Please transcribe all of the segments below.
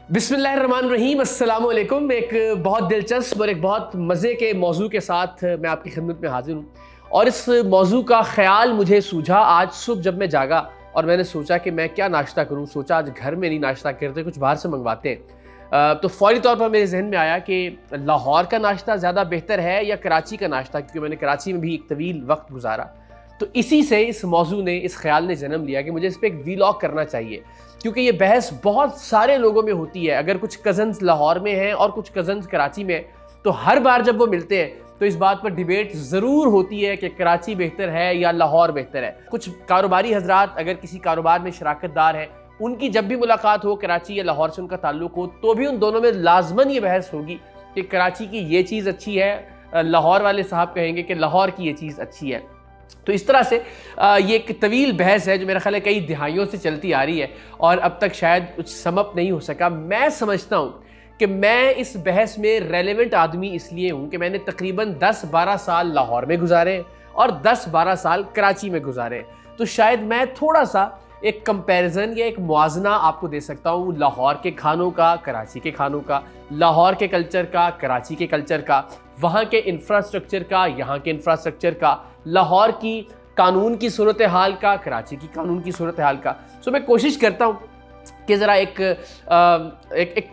बिस्मिल्लाहिर्रहमानिर्रहीम, अस्सलाम वालेकुम। एक बहुत दिलचस्प और एक बहुत मज़े के मौजू के साथ मैं आपकी खिदमत में हाजिर हूँ। और इस मौजू का ख़्याल मुझे सूझा आज सुबह जब मैं जागा और मैंने सोचा कि मैं क्या नाश्ता करूँ। सोचा आज घर में नहीं नाश्ता करते, कुछ बाहर से मंगवाते हैं। तो फ़ौरी तौर पर मेरे जहन में आया कि लाहौर का नाश्ता ज़्यादा बेहतर है या कराची का नाश्ता, क्योंकि मैंने कराची में भी एक तवील वक्त गुजारा। तो इसी से इस मौजू ने, इस ख्याल ने जन्म लिया कि मुझे इस पर एक वीलॉग करना चाहिए, क्योंकि ये बहस बहुत सारे लोगों में होती है। अगर कुछ कज़न्स लाहौर में हैं और कुछ कज़न्स कराची में हैं, तो हर बार जब वो मिलते हैं तो इस बात पर डिबेट ज़रूर होती है कि कराची बेहतर है या लाहौर बेहतर है। कुछ कारोबारी हजरात अगर किसी कारोबार में शराकतदार हैं, उनकी जब भी मुलाकात हो कराची या लाहौर से उनका ताल्लुक हो, तो भी उन दोनों में लाजमन ये बहस होगी कि कराची की ये चीज़ अच्छी है, लाहौर वाले साहब कहेंगे कि लाहौर की ये चीज़ अच्छी है। तो इस तरह से ये एक तवील बहस है जो मेरा ख्याल है कई दिहाइयों से चलती आ रही है और अब तक शायद कुछ समअप नहीं हो सका। मैं समझता हूँ कि मैं इस बहस में रेलेवेंट आदमी इसलिए हूँ कि मैंने तकरीबन 10-12 साल लाहौर में गुजारे और 10-12 साल कराची में गुजारे। तो शायद मैं थोड़ा सा एक कंपैरिजन या एक मुआजना आपको दे सकता हूँ लाहौर के खानों का, कराची के खानों का, लाहौर के कल्चर का, कराची के कल्चर का, वहाँ के इंफ्रास्ट्रक्चर का, यहाँ के इंफ्रास्ट्रक्चर का, लाहौर की कानून की सूरत हाल का, कराची की कानून की सूरत हाल का। सो मैं कोशिश करता हूँ कि ज़रा एक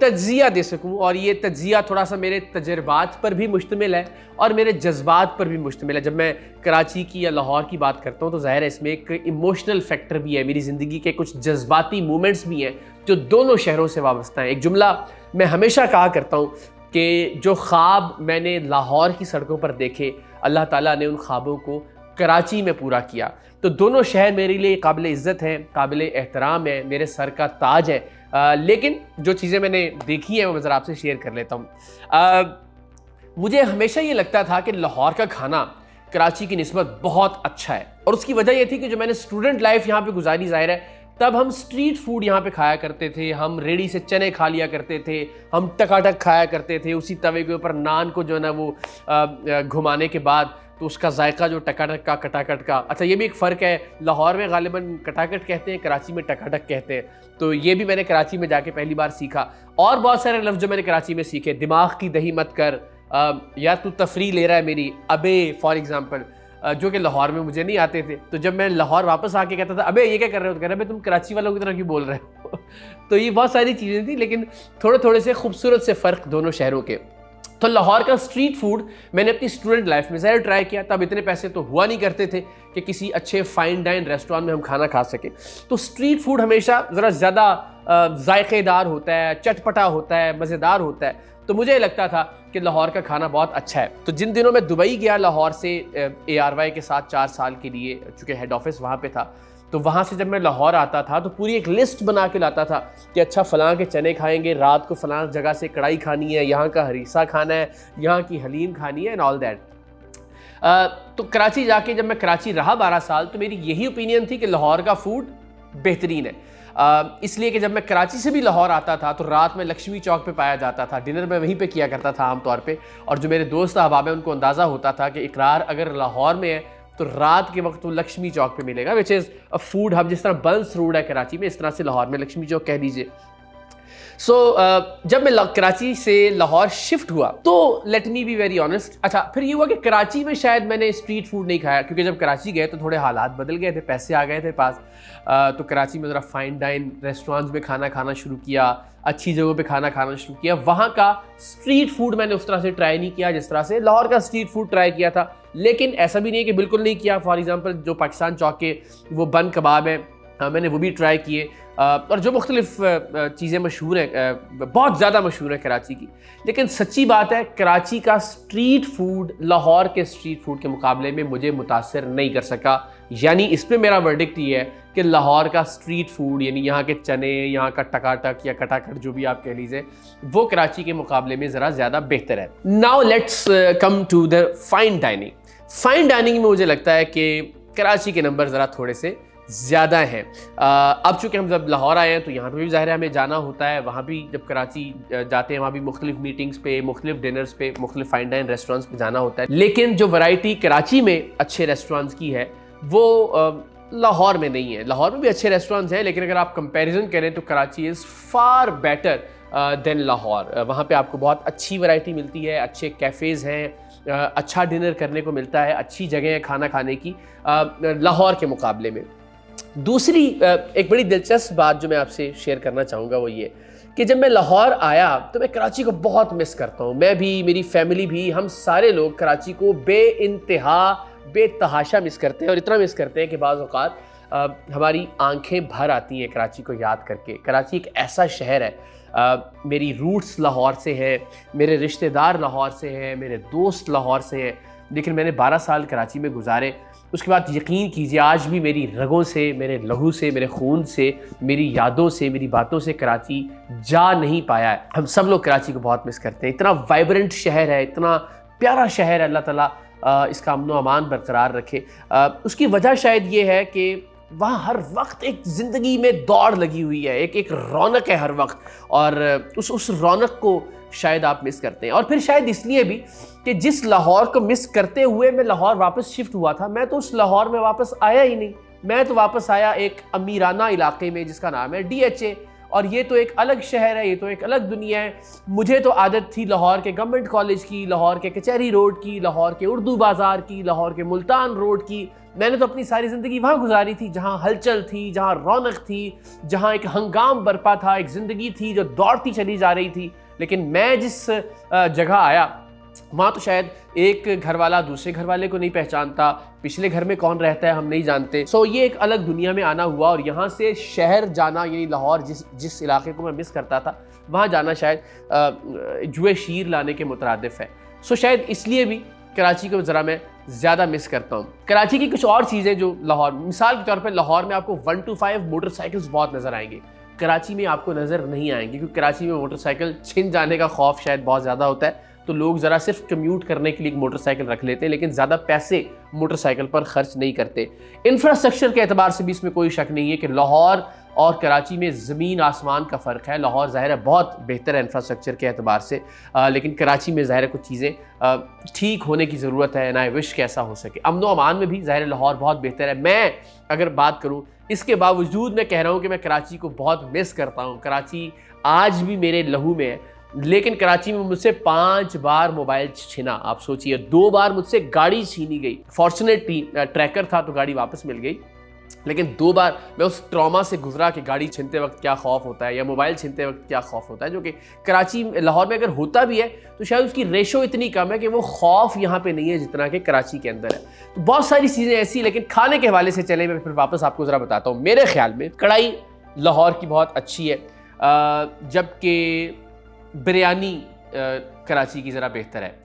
तज्ज़िया दे सकूँ, और ये तज्ज़िया थोड़ा सा मेरे तजर्बात पर भी मुश्तमिल है और मेरे जज्बात पर भी मुश्तमिल है। जब मैं कराची की या लाहौर की बात करता हूँ तो ज़ाहिर है इसमें एक इमोशनल फैक्टर भी है, मेरी ज़िंदगी के कुछ जज्बाती मोमेंट्स भी हैं जो दोनों शहरों से वाबस्ता हैं। एक जुमला मैं हमेशा कहा करता हूँ कि जो ख्वाब मैंने लाहौर की सड़कों पर देखे, अल्लाह ताला ने उन ख्वाबों को कराची में पूरा किया। तो दोनों शहर मेरे लिए काबिल इज़्ज़त हैं, काबिल एहतराम है, मेरे सर का ताज है। लेकिन जो चीज़ें मैंने देखी हैं वो मैं ज़रा आपसे शेयर कर लेता हूँ। मुझे हमेशा ये लगता था कि लाहौर का खाना कराची की निस्बत बहुत अच्छा है, और उसकी वजह ये थी कि जो मैंने स्टूडेंट लाइफ यहाँ पे गुजारी, ज़ाहिर है तब हम स्ट्रीट फूड यहाँ पे खाया करते थे, हम रेडी से चने खा लिया करते थे, हम टकाटक खाया करते थे, उसी तवे के ऊपर नान को जो है ना वो घुमाने के बाद तो उसका जायका जो टकाटक का, कटाकट का। अच्छा, ये भी एक फ़र्क है, लाहौर में गालिबन कटाकट कहते हैं, कराची में टकाटक कहते हैं। तो ये भी मैंने कराची में जाके पहली बार सीखा। और बहुत सारे लफ्ज़ जो मैंने कराची में सीखे, दिमाग की दही मत कर, या तू तफरी ले रहा है मेरी, अबे फॉर एग्ज़ाम्पल, जो कि लाहौर में मुझे नहीं आते थे। तो जब मैं लाहौर वापस आके कहता था अबे ये क्या कर रहे हो, तो कह रहे भाई तुम कराची वालों की तरह क्यों बोल रहे हो। तो ये बहुत सारी चीज़ें थी, लेकिन थोड़े थोड़े से खूबसूरत से फ़र्क दोनों शहरों के। तो लाहौर का स्ट्रीट फूड मैंने अपनी स्टूडेंट लाइफ में ज़रूर ट्राई किया। तब इतने पैसे तो हुआ नहीं करते थे कि किसी अच्छे फ़ाइन डाइन रेस्टोरेंट में हम खाना खा सके। तो स्ट्रीट फूड हमेशा ज़रा ज़्यादा जायकेदार होता है, चटपटा होता है, मज़ेदार होता है। तो मुझे लगता था कि लाहौर का खाना बहुत अच्छा है। तो जिन दिनों में दुबई गया लाहौर से ARY के साथ 4 साल के लिए, चूँकि हेड ऑफिस वहाँ पे था, तो वहाँ से जब मैं लाहौर आता था तो पूरी एक लिस्ट बना के लाता था कि अच्छा फ़लाँ के चने खाएंगे, रात को फ़लाँ जगह से कढ़ाई खानी है, यहाँ का हरीसा खाना है, यहाँ की हलीम खानी है एंड ऑल दैट। तो कराची जाके जब मैं कराची रहा 12 साल, तो मेरी यही ओपिनियन थी कि लाहौर का फूड बेहतरीन है। इसलिए कि जब मैं कराची से भी लाहौर आता था तो रात में लक्ष्मी चौक पे पाया जाता था, डिनर मैं वहीं पे किया करता था आमतौर पे। और जो मेरे दोस्त अहबाब हैं उनको अंदाज़ा होता था कि इकरार अगर लाहौर में है तो रात के वक्त वो लक्ष्मी चौक पे मिलेगा, which is a food hub. जिस तरह बंस रोड है कराची में, इस तरह से लाहौर में लक्ष्मी चौक कह दीजिए। जब मैं कराची से लाहौर शिफ्ट हुआ तो let me be very honest, अच्छा फिर ये हुआ कि कराची में शायद मैंने स्ट्रीट फूड नहीं खाया, क्योंकि जब कराची गए तो थोड़े हालात बदल गए थे, पैसे आ गए थे पास। तो कराची में ज़रा फ़ाइन डाइन रेस्टोरेंट्स में खाना खाना शुरू किया, अच्छी जगहों पे खाना खाना शुरू किया। वहाँ का स्ट्रीट फूड मैंने उस तरह से ट्राई नहीं किया जिस तरह से लाहौर का स्ट्रीट फूड ट्राई किया था। लेकिन ऐसा भी नहीं है कि बिल्कुल नहीं किया। फॉर एग्ज़ाम्पल जो पाकिस्तान चौक के वो बन कबाब हैं, मैंने वो भी ट्राई किए। और जो मुख्तलिफ चीज़ें मशहूर हैं, बहुत ज़्यादा मशहूर है कराची की। लेकिन सच्ची बात है, कराची का स्ट्रीट फूड लाहौर के स्ट्रीट फूड के मुकाबले में मुझे मुतासर नहीं कर सका। यानी इस पर मेरा वर्डिक्ट ये है कि लाहौर का स्ट्रीट फूड, यानी यहाँ के चने, यहाँ का टकाटक या कटाकट जो भी आप कह लीजिए, वो कराची के मुकाबले में ज़रा ज़्यादा बेहतर है। Now let's come to the fine dining. Fine dining में मुझे लगता है कि कराची के नंबर ज़रा थोड़े से ज़्यादा हैं। अब चूँकि हम जब लाहौर आए हैं तो यहाँ पर भी ज़ाहिर है हमें जाना होता है। वहाँ भी जब कराची जाते हैं वहाँ भी मुख्तलिफ मीटिंग्स पे, मुख्तलिफ डिनर्स पे, मुख्तलिफ फ़ाइन डाइन रेस्टोरेंट्स पे जाना होता है। लेकिन जो वैरायटी कराची में अच्छे रेस्टोरेंट्स की है वो लाहौर में नहीं है। लाहौर में भी अच्छे रेस्टोरेंट्स हैं, लेकिन अगर आप कंपैरिजन करें तो Karachi is far better than Lahore. वहाँ पे आपको बहुत अच्छी वैरायटी मिलती है, अच्छे कैफ़ेज़ हैं, अच्छा डिनर करने को मिलता है, अच्छी जगह है खाना खाने की लाहौर के मुकाबले में। दूसरी एक बड़ी दिलचस्प बात जो मैं आपसे शेयर करना चाहूँगा वो ये कि जब मैं लाहौर आया तो मैं कराची को बहुत मिस करता हूँ। मैं भी, मेरी फैमिली भी, हम सारे लोग कराची को बेइंतहा बेतहाशा मिस करते हैं और इतना मिस करते हैं कि बाज़ औक़ात हमारी आंखें भर आती हैं कराची को याद करके। कराची एक ऐसा शहर है, मेरी रूट्स लाहौर से हैं, मेरे रिश्तेदार लाहौर से हैं, मेरे दोस्त लाहौर से हैं, लेकिन मैंने 12 साल कराची में गुजारे। उसके बाद यकीन कीजिए आज भी मेरी रगों से, मेरे लहू से, मेरे खून से, मेरी यादों से, मेरी बातों से कराची जा नहीं पाया है। हम सब लोग कराची को बहुत मिस करते हैं। इतना वाइब्रेंट शहर है, इतना प्यारा शहर है, अल्लाह ताला इसका अमन व अमान बरकरार रखे। उसकी वजह शायद ये है कि वहाँ हर वक्त एक ज़िंदगी में दौड़ लगी हुई है, एक रौनक है हर वक्त, और उस रौनक को शायद आप मिस करते हैं। और फिर शायद इसलिए भी कि जिस लाहौर को मिस करते हुए मैं लाहौर वापस शिफ्ट हुआ था, मैं तो उस लाहौर में वापस आया ही नहीं। मैं तो वापस आया एक अमीराना इलाके में जिसका नाम है DHA, और ये तो एक अलग शहर है, ये तो एक अलग दुनिया है। मुझे तो आदत थी लाहौर के गवर्नमेंट कॉलेज की, लाहौर के कचहरी रोड की, लाहौर के उर्दू बाज़ार की, लाहौर के मुल्तान रोड की। मैंने तो अपनी सारी ज़िंदगी वहाँ गुजारी थी जहाँ हलचल थी, जहाँ रौनक थी, जहाँ एक हंगाम बरपा था, एक ज़िंदगी थी जो दौड़ती चली जा रही थी। लेकिन मैं जिस जगह आया वहाँ तो शायद एक घर वाला दूसरे घर वाले को नहीं पहचानता, पिछले घर में कौन रहता है हम नहीं जानते। सो ये एक अलग दुनिया में आना हुआ, और यहाँ से शहर जाना, यानी लाहौर जिस इलाके को मैं मिस करता था, वहाँ जाना शायद जुए शीर लाने के मुतरादिफ है। सो शायद इसलिए भी कराची को ज़रा मैं ज़्यादा मिस करता हूँ। कराची की कुछ और चीज़ें जो लाहौर, मिसाल के तौर पर लाहौर में आपको 1 to 5 मोटरसाइकिल्स बहुत नज़र आएंगे, कराची में आपको नज़र नहीं आएंगे, क्योंकि कराची में मोटरसाइकिल छिन जाने का खौफ शायद बहुत ज़्यादा होता है। तो लोग ज़रा सिर्फ कम्यूट करने के लिए एक मोटरसाइकिल रख लेते हैं, लेकिन ज़्यादा पैसे मोटरसाइकिल पर खर्च नहीं करते। इंफ्रास्ट्रक्चर के एतबार से भी इसमें कोई शक नहीं है कि लाहौर और कराची में ज़मीन आसमान का फ़र्क है। लाहौर ज़ाहिर है बहुत बेहतर है इंफ्रास्ट्रक्चर के एतबार से, लेकिन कराची में ज़ाहिर है कुछ चीज़ें ठीक होने की ज़रूरत है, ना विश कैसा हो सके। अमन व अमान में भी ज़ाहिर है लाहौर बहुत बेहतर है। मैं अगर बात करूँ, इसके बावजूद मैं कह रहा हूँ कि मैं कराची को बहुत मिस करता हूँ। कराची आज भी मेरे लहू में है, लेकिन कराची में मुझसे 5 बार मोबाइल छिना। आप सोचिए, 2 बार मुझसे गाड़ी छीनी गई। फॉर्चुनेटली ट्रैकर था तो गाड़ी वापस मिल गई, लेकिन 2 बार मैं उस ट्रॉमा से गुजरा कि गाड़ी छीनते वक्त क्या खौफ होता है या मोबाइल छीनते वक्त क्या खौफ होता है, जो कि कराची लाहौर में अगर होता भी है तो शायद उसकी रेशो इतनी कम है कि वो खौफ यहाँ पे नहीं है जितना कि कराची के अंदर है। तो बहुत सारी चीज़ें ऐसी। लेकिन खाने के हवाले से चले, मैं फिर वापस आपको ज़रा बताता हूँ। मेरे ख्याल में कढ़ाई लाहौर की बहुत अच्छी है, जबकि बिरयानी कराची की ज़रा बेहतर है।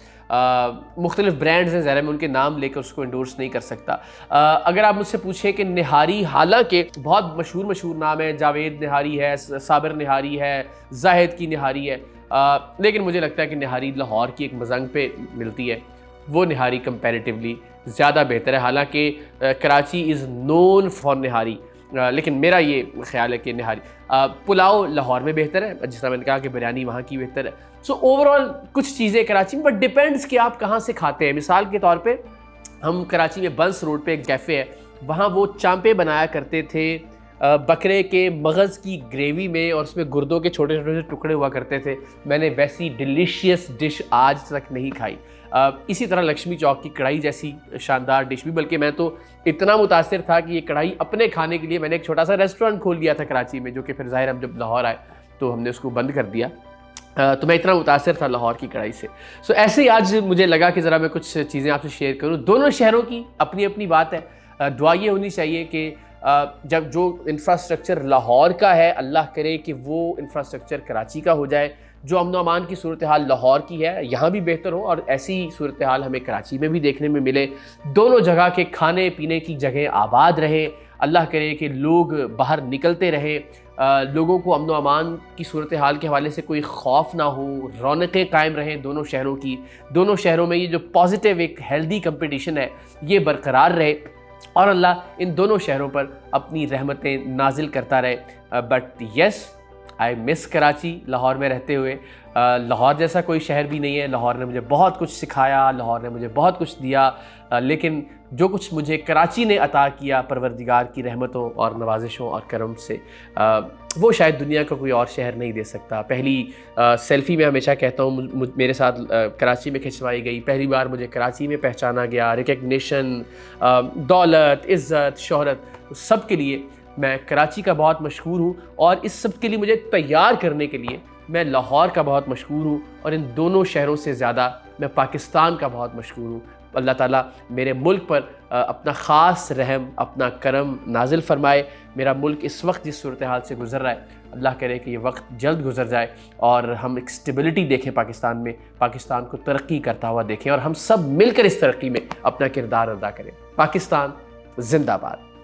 मुख्तलिफ ब्रांड्स हैं, ज़रा मैं उनके नाम लेकर उसको इंडोर्स नहीं कर सकता। अगर आप मुझसे पूछें कि निहारी, हालांकि बहुत मशहूर नाम है, जावेद निहारी है, साबिर निहारी है, जाहिद की निहारी है, लेकिन मुझे लगता है कि निहारी लाहौर की एक मजंग पे मिलती है, वो निहारी कंपैरेटिवली ज़्यादा बेहतर है। हालांकि कराची इज़ नोन फॉर निहारी, लेकिन मेरा ये ख्याल है कि निहारी। पुलाव लाहौर में बेहतर है, जिस तरह मैंने कहा कि बिरयानी वहाँ की बेहतर है। सो ओवरऑल कुछ चीज़ें कराची में, बट डिपेंड्स कि आप कहाँ से खाते हैं। मिसाल के तौर पे हम कराची में बंस रोड पे एक कैफ़े है, वहाँ वो चांपे बनाया करते थे बकरे के मगज़ की ग्रेवी में, और उसमें गुर्दों के छोटे छोटे से टुकड़े हुआ करते थे। मैंने वैसी डिलीशियस डिश आज तक नहीं खाई। इसी तरह लक्ष्मी चौक की कढ़ाई जैसी शानदार डिश भी, बल्कि मैं तो इतना मुतासिर था कि ये कढ़ाई अपने खाने के लिए मैंने एक छोटा सा रेस्टोरेंट खोल दिया था कराची में, जो कि फिर ज़ाहिर हम जब लाहौर आए तो हमने उसको बंद कर दिया। तो मैं इतना मुतासिर था लाहौर की कढ़ाई से। सो ऐसे ही आज मुझे लगा कि ज़रा मैं कुछ चीज़ें आपसे शेयर करूँ। दोनों शहरों की अपनी अपनी बात है। दुआ ये होनी चाहिए कि जब जो इंफ्रास्ट्रक्चर लाहौर का है, अल्लाह करे कि वो इंफ्रास्ट्रक्चर कराची का हो जाए। जो अमन अमान की सूरत हाल लाहौर की है यहाँ भी बेहतर हो, और ऐसी सूरत हाल हमें कराची में भी देखने में मिले। दोनों जगह के खाने पीने की जगह आबाद रहे। अल्लाह करे कि लोग बाहर निकलते रहें, लोगों को अमन अमान की सूरत हाल के हवाले से कोई खौफ ना हो, रौनकें कायम रहें दोनों शहरों की। दोनों शहरों में ये जो पॉजिटिव एक हेल्दी कंपटीशन है ये बरकरार रहे, और अल्लाह इन दोनों शहरों पर अपनी रहमतें नाजिल करता रहे। But yes, I miss Karachi Lahore में रहते हुए। लाहौर जैसा कोई शहर भी नहीं है। लाहौर ने मुझे बहुत कुछ सिखाया, लाहौर ने मुझे बहुत कुछ दिया, लेकिन जो कुछ मुझे कराची ने अता किया परवरदिगार की रहमतों और नवाजिशों और करम से, वो शायद दुनिया का कोई और शहर नहीं दे सकता। पहली सेल्फ़ी मैं हमेशा कहता हूँ मेरे साथ कराची में खिंचवाई गई, पहली बार मुझे कराची में पहचाना गया, रिकग्निशन, दौलत, इज़्ज़त, शोहरत, सब के लिए मैं कराची का बहुत मशहूर हूँ और इस सब के लिए मुझे तैयार करने के लिए मैं लाहौर का बहुत मशहूर हूँ और इन दोनों शहरों से ज़्यादा मैं पाकिस्तान का बहुत मशहूर हूँ। अल्लाह ताला मेरे मुल्क पर अपना ख़ास रहम, अपना करम नाजिल फ़रमाए। मेरा मुल्क इस वक्त जिस सूरत हाल से गुज़र रहा है, अल्लाह करे कि ये वक्त जल्द गुजर जाए और हम एक स्टेबिलिटी देखें पाकिस्तान में, पाकिस्तान को तरक्की करता हुआ देखें और हम सब मिलकर इस तरक्की में अपना किरदार अदा करें। पाकिस्तान जिंदाबाद।